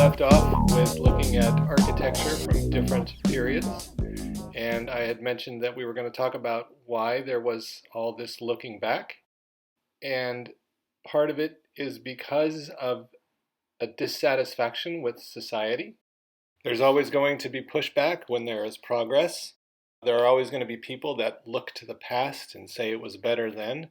left off with looking at architecture from different periods, and I had mentioned that we were going to talk about why there was all this looking back, and part of it is because of a dissatisfaction with society. There's always going to be pushback when there is progress. There are always going to be people that look to the past and say it was better then.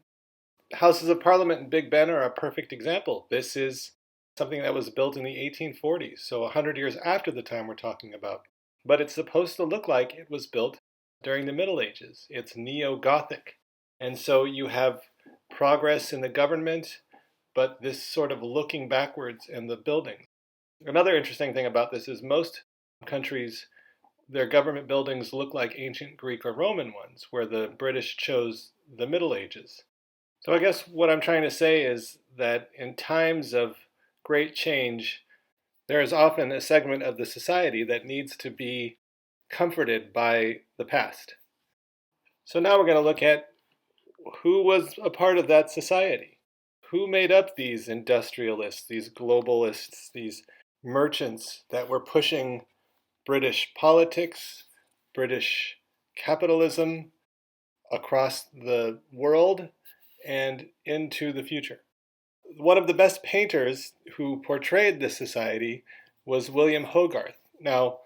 Houses of Parliament in Big Ben are a perfect example. This is something that was built in the 1840s, so 100 years after the time we're talking about. But it's supposed to look like it was built during the Middle Ages. It's neo-Gothic. And so you have progress in the government, but this sort of looking backwards in the building. Another interesting thing about this is most countries, their government buildings look like ancient Greek or Roman ones, where the British chose the Middle Ages. So I guess what I'm trying to say is that in times of great change, there is often a segment of the society that needs to be comforted by the past. So now we're going to look at who was a part of that society. Who made up these industrialists, these globalists, these merchants that were pushing British politics, British capitalism across the world and into the future? One of the best painters who portrayed this society was William Hogarth. Now,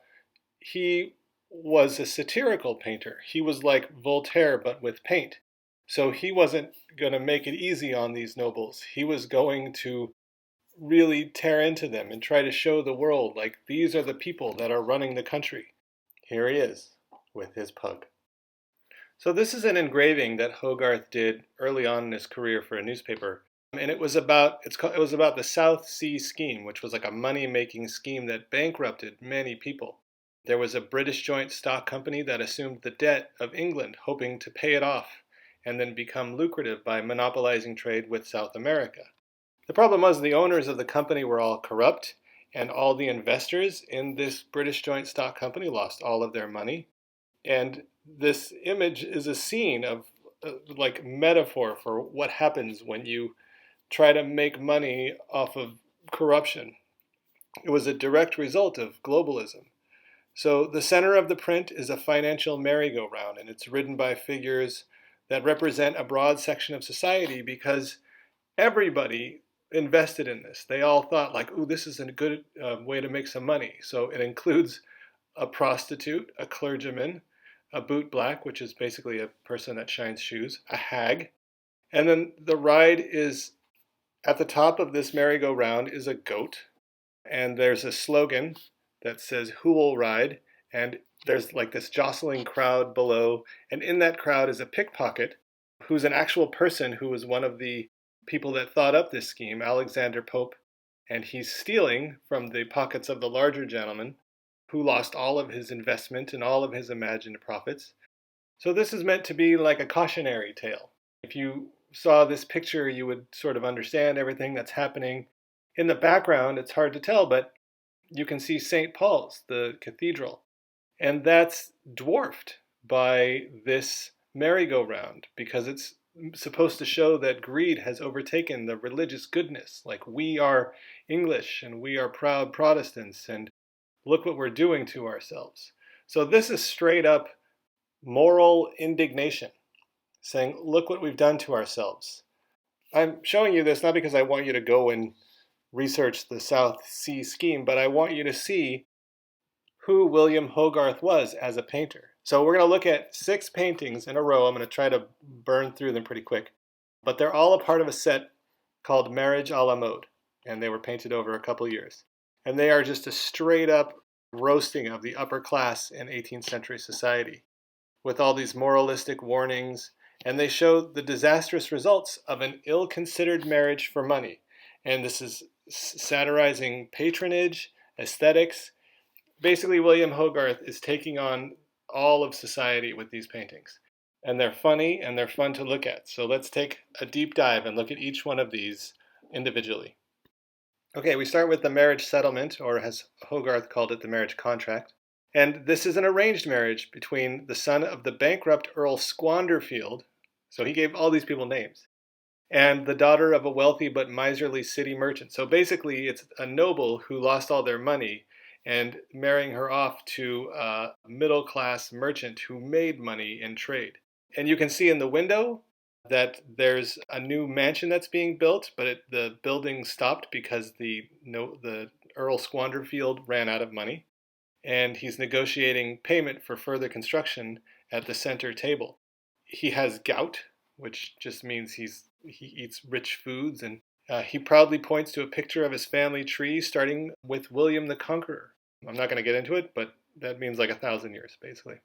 he was a satirical painter. He was like Voltaire, but with paint. So he wasn't going to make it easy on these nobles. He was going to really tear into them and try to show the world, like, these are the people that are running the country. Here he is with his pug. So this is an engraving that Hogarth did early on in his career for a newspaper. And it was about the South Sea Scheme, which was like a money-making scheme that bankrupted many people. There was a British joint stock company that assumed the debt of England, hoping to pay it off and then become lucrative by monopolizing trade with South America. The problem was the owners of the company were all corrupt, and all the investors in this British joint stock company lost all of their money. And this image is a scene of like metaphor for what happens when you try to make money off of corruption. It was a direct result of globalism. So the center of the print is a financial merry-go-round, and it's ridden by figures that represent a broad section of society because everybody invested in this. They all thought like, ooh, this is a good way to make some money. So it includes a prostitute, a clergyman, a bootblack, which is basically a person that shines shoes, a hag. And then the ride is, at the top of this merry-go-round is a goat. And there's a slogan that says, "Who will ride?" And there's like this jostling crowd below. And in that crowd is a pickpocket who's an actual person who was one of the people that thought up this scheme, Alexander Pope. And he's stealing from the pockets of the larger gentleman who lost all of his investment and all of his imagined profits. So this is meant to be like a cautionary tale. If you saw this picture, you would sort of understand everything that's happening. In the background, it's hard to tell, but you can see St. Paul's, the cathedral. And that's dwarfed by this merry-go-round because it's supposed to show that greed has overtaken the religious goodness. Like, we are English and we are proud Protestants and look what we're doing to ourselves. So this is straight up moral indignation, saying, look what we've done to ourselves. I'm showing you this not because I want you to go and research the South Sea Scheme, but I want you to see who William Hogarth was as a painter. So we're going to look at 6 paintings in a row. I'm going to try to burn through them pretty quick. But they're all a part of a set called Marriage a la Mode, and they were painted over a couple years. And they are just a straight up roasting of the upper class in 18th century society with all these moralistic warnings. And they show the disastrous results of an ill-considered marriage for money. And this is satirizing patronage, aesthetics. Basically, William Hogarth is taking on all of society with these paintings. And they're funny and they're fun to look at. So let's take a deep dive and look at each one of these individually. Okay, we start with the marriage settlement, or as Hogarth called it, the marriage contract. And this is an arranged marriage between the son of the bankrupt Earl Squanderfield. So he gave all these people names. and the daughter of a wealthy but miserly city merchant. So basically, it's a noble who lost all their money and marrying her off to a middle-class merchant who made money in trade. And you can see in the window that there's a new mansion that's being built, but the building stopped because the Earl Squanderfield ran out of money, and he's negotiating payment for further construction at the center table. He has gout, which just means he eats rich foods, and he proudly points to a picture of his family tree starting with William the Conqueror. I'm not going to get into it, but that means like 1,000 years, basically.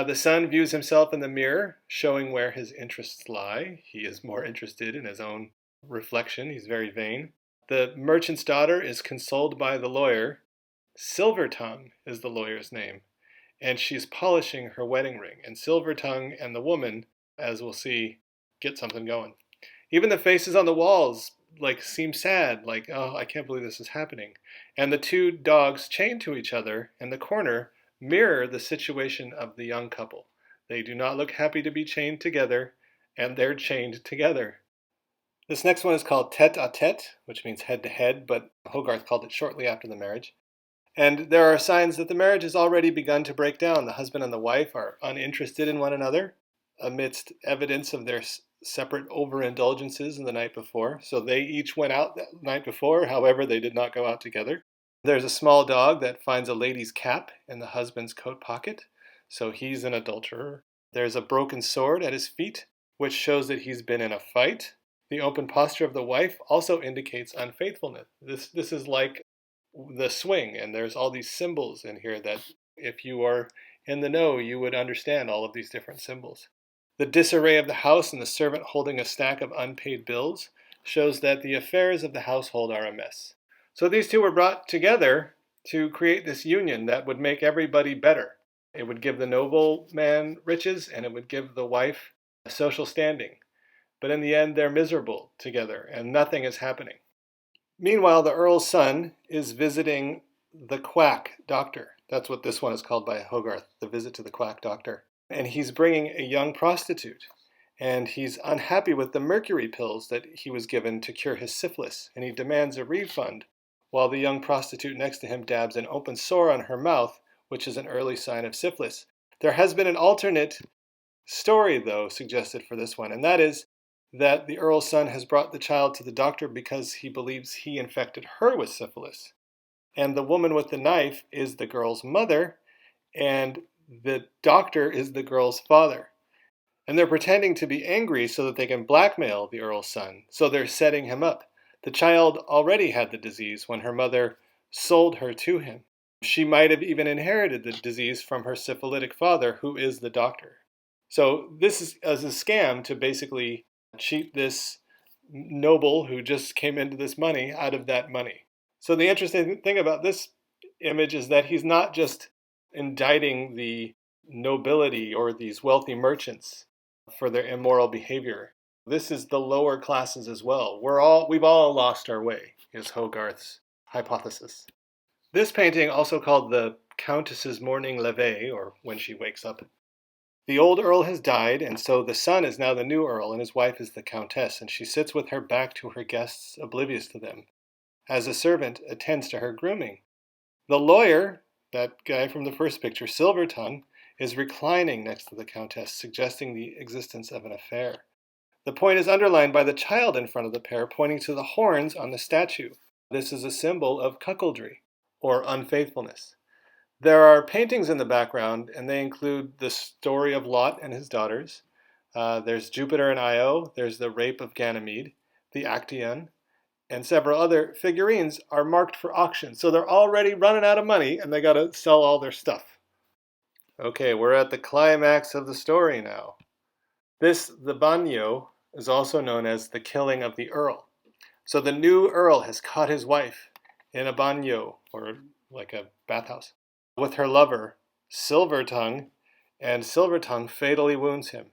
The son views himself in the mirror, showing where his interests lie. He is more interested in his own reflection. He's very vain. The merchant's daughter is consoled by the lawyer. Silvertongue is the lawyer's name, and she's polishing her wedding ring. And Silvertongue and the woman, as we'll see, get something going. Even the faces on the walls seem sad, oh, I can't believe this is happening. And the two dogs chained to each other in the corner mirror the situation of the young couple. They do not look happy to be chained together, and they're chained together. This next one is called TeteTete, which means head to head, but Hogarth called it shortly after the marriage. And there are signs that the marriage has already begun to break down. The husband and the wife are uninterested in one another amidst evidence of their separate overindulgences in the night before. So they each went out that night before, however, they did not go out together. There's a small dog that finds a lady's cap in the husband's coat pocket, so he's an adulterer. There's a broken sword at his feet, which shows that he's been in a fight. The open posture of the wife also indicates unfaithfulness. This is like the swing, and there's all these symbols in here that if you are in the know, you would understand all of these different symbols. The disarray of the house and the servant holding a stack of unpaid bills shows that the affairs of the household are a mess. So these two were brought together to create this union that would make everybody better. It would give the noble man riches, and it would give the wife a social standing. But in the end, they're miserable together, and nothing is happening. Meanwhile, the Earl's son is visiting the Quack doctor. That's what this one is called by Hogarth, the visit to the Quack doctor. And he's bringing a young prostitute. And he's unhappy with the mercury pills that he was given to cure his syphilis. And he demands a refund, while the young prostitute next to him dabs an open sore on her mouth, which is an early sign of syphilis. There has been an alternate story, though, suggested for this one, and that is that the Earl's son has brought the child to the doctor because he believes he infected her with syphilis. And the woman with the knife is the girl's mother, and the doctor is the girl's father. And they're pretending to be angry so that they can blackmail the Earl's son. So they're setting him up. The child already had the disease when her mother sold her to him. She might have even inherited the disease from her syphilitic father, who is the doctor. So this is as a scam to basically cheat this noble who just came into this money out of that money. So the interesting thing about this image is that he's not just indicting the nobility or these wealthy merchants for their immoral behavior. This is the lower classes as well. We've all lost our way, is Hogarth's hypothesis. This painting, also called the Countess's Mourning La Vie, or When She Wakes Up. The old earl has died, and so the son is now the new earl, and his wife is the countess, and she sits with her back to her guests, oblivious to them, as a servant attends to her grooming. The lawyer, that guy from the first picture, Silvertongue, is reclining next to the countess, suggesting the existence of an affair. The point is underlined by the child in front of the pair, pointing to the horns on the statue. This is a symbol of cuckoldry, or unfaithfulness. There are paintings in the background, and they include the story of Lot and his daughters. There's Jupiter and Io, there's the rape of Ganymede, the Actaeon, and several other figurines are marked for auction. So they're already running out of money, and they got to sell all their stuff. Okay, we're at the climax of the story now. The bagno, is also known as the killing of the earl. So the new earl has caught his wife in a bagno, or like a bathhouse, with her lover, Silvertongue, and Silvertongue fatally wounds him.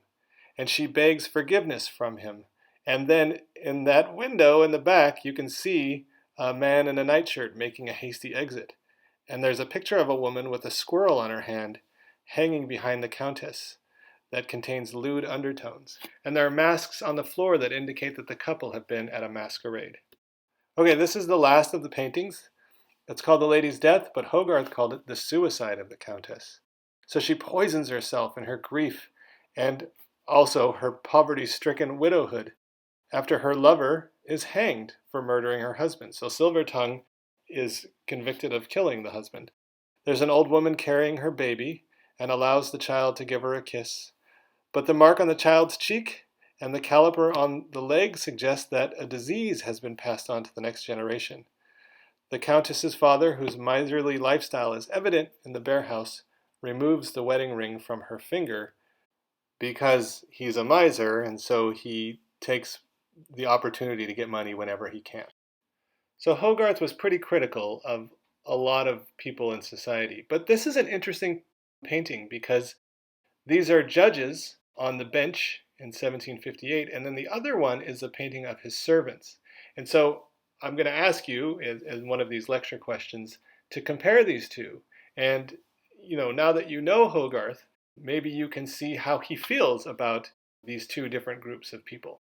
And she begs forgiveness from him. And then in that window in the back, you can see a man in a nightshirt making a hasty exit. And there's a picture of a woman with a squirrel on her hand hanging behind the countess. that contains lewd undertones. And there are masks on the floor that indicate that the couple have been at a masquerade. Okay, this is the last of the paintings. It's called The Lady's Death, but Hogarth called it the suicide of the Countess. So she poisons herself in her grief and also her poverty-stricken widowhood after her lover is hanged for murdering her husband. So Silvertongue is convicted of killing the husband. There's an old woman carrying her baby and allows the child to give her a kiss. But the mark on the child's cheek and the caliper on the leg suggest that a disease has been passed on to the next generation. The Countess's father, whose miserly lifestyle is evident in the bare house, removes the wedding ring from her finger because he's a miser, and so he takes the opportunity to get money whenever he can. So Hogarth was pretty critical of a lot of people in society. But this is an interesting painting because these are judges on the bench in 1758, and then the other one is a painting of his servants. And so I'm going to ask you, as one of these lecture questions, to compare these two. And, now that you know Hogarth, maybe you can see how he feels about these two different groups of people.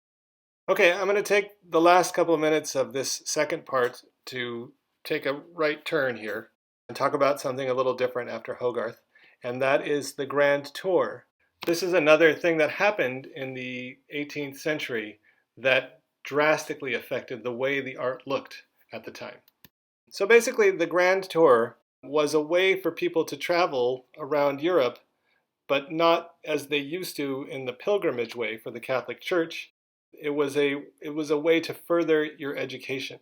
Okay, I'm going to take the last couple of minutes of this second part to take a right turn here and talk about something a little different after Hogarth, and that is the Grand Tour. This is another thing that happened in the 18th century that drastically affected the way the art looked at the time. So basically, the Grand Tour was a way for people to travel around Europe, but not as they used to in the pilgrimage way for the Catholic Church. It was a way to further your education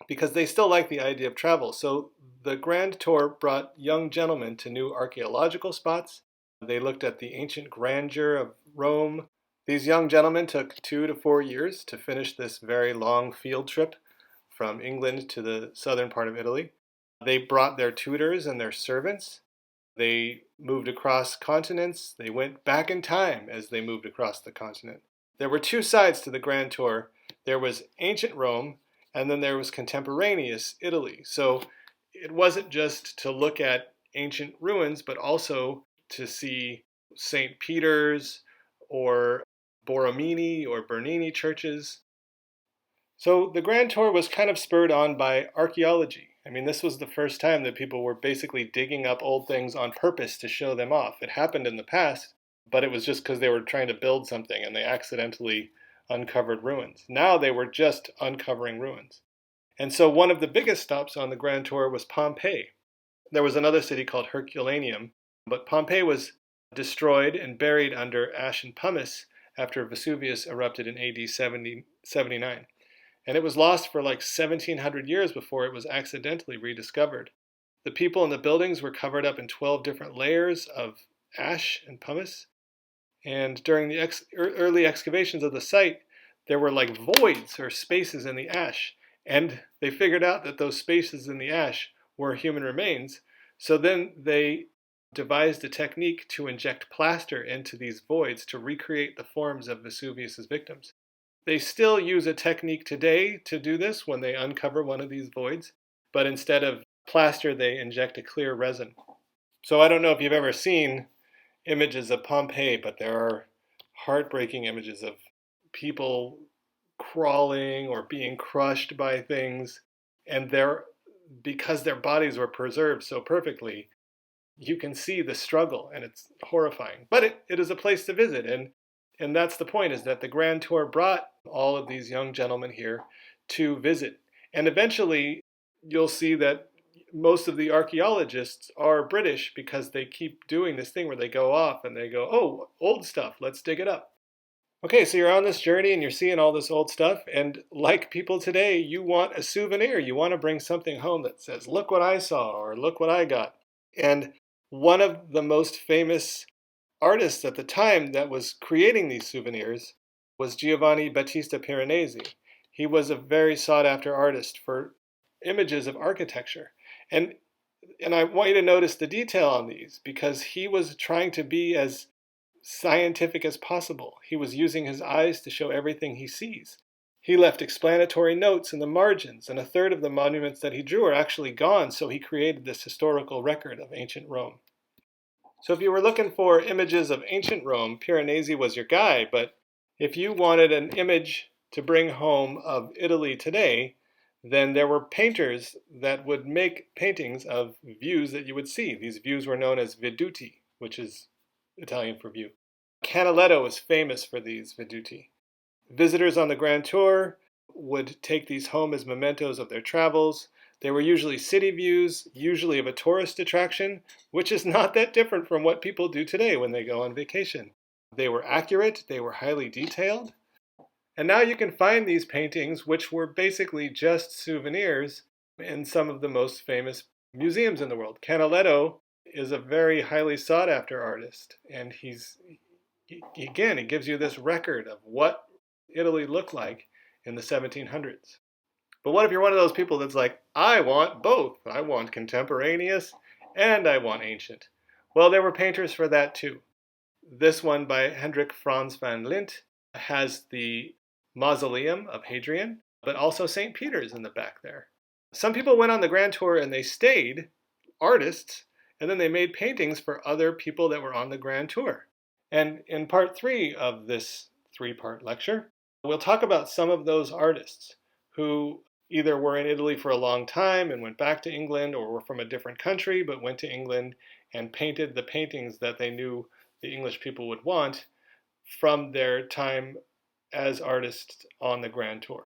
because they still liked the idea of travel. So the Grand Tour brought young gentlemen to new archaeological spots. They looked at the ancient grandeur of Rome. These young gentlemen took 2 to 4 years to finish this very long field trip from England to the southern part of Italy. They brought their tutors and their servants. They moved across continents. They went back in time as they moved across the continent. There were 2 sides to the Grand Tour. There was ancient Rome, and then there was contemporaneous Italy. So it wasn't just to look at ancient ruins, but also to see St. Peter's or Borromini or Bernini churches. So the Grand Tour was kind of spurred on by archaeology. I mean, this was the first time that people were basically digging up old things on purpose to show them off. It happened in the past, but it was just because they were trying to build something and they accidentally uncovered ruins. Now they were just uncovering ruins. And so one of the biggest stops on the Grand Tour was Pompeii. There was another city called Herculaneum, but Pompeii was destroyed and buried under ash and pumice after Vesuvius erupted in AD 79. And it was lost for like 1700 years before it was accidentally rediscovered. The people in the buildings were covered up in 12 different layers of ash and pumice. And during the early excavations of the site, there were like voids or spaces in the ash. And they figured out that those spaces in the ash were human remains. So then they devised a technique to inject plaster into these voids to recreate the forms of Vesuvius's victims. They still use a technique today to do this when they uncover one of these voids, but instead of plaster, they inject a clear resin. So I don't know if you've ever seen images of Pompeii, but there are heartbreaking images of people crawling or being crushed by things, and because their bodies were preserved so perfectly, you can see the struggle, and it's horrifying. But it is a place to visit, and that's the point, is that the Grand Tour brought all of these young gentlemen here to visit. And eventually, you'll see that most of the archaeologists are British because they keep doing this thing where they go off and they go, oh, old stuff, let's dig it up. Okay, so you're on this journey and you're seeing all this old stuff, and like people today, you want a souvenir. You want to bring something home that says, look what I saw, or look what I got. And one of the most famous artist at the time that was creating these souvenirs was Giovanni Battista Piranesi. He was a very sought-after artist for images of architecture. And I want you to notice the detail on these, because he was trying to be as scientific as possible. He was using his eyes to show everything he sees. He left explanatory notes in the margins, and a third of the monuments that he drew are actually gone, so he created this historical record of ancient Rome. So if you were looking for images of ancient Rome, Piranesi was your guy, but if you wanted an image to bring home of Italy today, then there were painters that would make paintings of views that you would see. These views were known as veduti, which is Italian for view. Canaletto is famous for these veduti. Visitors on the Grand Tour would take these home as mementos of their travels. They were usually city views, usually of a tourist attraction, which is not that different from what people do today when they go on vacation. They were accurate, they were highly detailed, and now you can find these paintings, which were basically just souvenirs, in some of the most famous museums in the world. Canaletto is a very highly sought after artist, and he gives you this record of what Italy looked like in the 1700s. But what if you're one of those people that's like, I want both. I want contemporaneous and I want ancient. Well, there were painters for that too. This one by Hendrik Frans van Lint has the mausoleum of Hadrian, but also St. Peter's in the back there. Some people went on the Grand Tour and they stayed, artists, and then they made paintings for other people that were on the Grand Tour. And in part 3 of this 3-part lecture, we'll talk about some of those artists who either were in Italy for a long time and went back to England, or were from a different country but went to England and painted the paintings that they knew the English people would want from their time as artists on the Grand Tour.